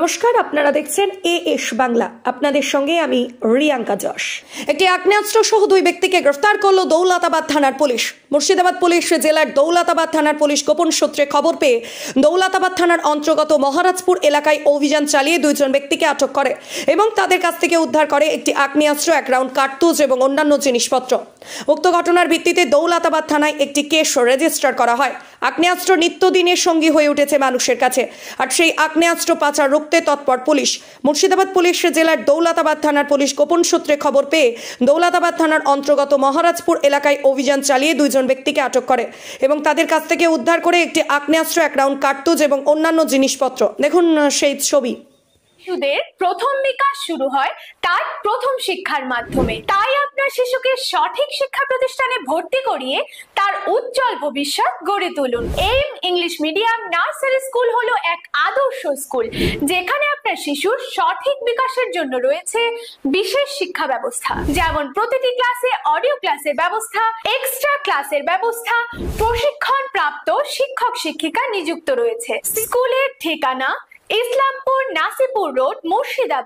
নমস্কার, আপনারা দেখছেন এএস বাংলা। আপনাদের সঙ্গে আমি রিয়াঙ্কা যশ। একটি আগ্নেয়াস্ত্র সহ দুই ব্যক্তিকে গ্রেফতার করল দৌলতাবাদ থানার পুলিশ। মুর্শিদাবাদ পুলিশ জেলার দৌলতাবাদ থানার পুলিশ গোপন সূত্রে খবর পেয়ে দৌলতাবাদ থানার অন্তর্গত মহারাজপুর এলাকায় অভিযান চালিয়ে দুইজন ব্যক্তিকে আটক করে এবং তাদের কাছ থেকে উদ্ধার করে একটি আগ্নেয়াস্ত্র, 1 রাউন্ড কার্তুজ এবং অন্যান্য জিনিসপত্র। উক্ত ঘটনার ভিত্তিতে দৌলতাবাদ থানায় একটি কেস রেজিস্টার করা হয়। আগ্নেয়াস্ত্র নিত্যদিনের সঙ্গী হয়ে উঠেছে মানুষের কাছে, আর সেই আগ্নেয়াস্ত্র পাচার রুখতে তৎপর পুলিশ। মুর্শিদাবাদ পুলিশ জেলার দৌলতাবাদ থানার পুলিশ গোপন সূত্রে খবর পেয়ে দৌলতাবাদ থানার অন্তর্গত মহারাজপুর এলাকায় অভিযান চালিয়ে দুইজন ব্যক্তিকে আটক করে এবং তাদের কাছ থেকে উদ্ধার করে একটি আগ্নেয়াস্ত্র, 1 রাউন্ড কার্তুজ এবং অন্যান্য জিনিসপত্র। দেখুন সেই ছবি। শিশুদের প্রথম বিকাশ শুরু হয় তার প্রথম শিক্ষার মাধ্যমে। তাই আপনার শিশুকে সঠিক শিক্ষা প্রতিষ্ঠানে ভর্তি করিয়ে তার উজ্জ্বল ভবিষ্যৎ গড়ে তুলুন। Aim English medium nursery school হলো এক আদর্শ স্কুল, যেখানে আপনার শিশুর সঠিক বিকাশের জন্য রয়েছে বিশেষ শিক্ষা ব্যবস্থা, যেমন প্রতিটি ক্লাসে অডিও ক্লাসের ব্যবস্থা, এক্সট্রা ক্লাসের ব্যবস্থা, প্রশিক্ষণ প্রাপ্ত শিক্ষক শিক্ষিকা নিযুক্ত রয়েছে। স্কুলের ঠিকানা ইসলামপুর নাসিপুর রোড, মুর্শিদাবাদ।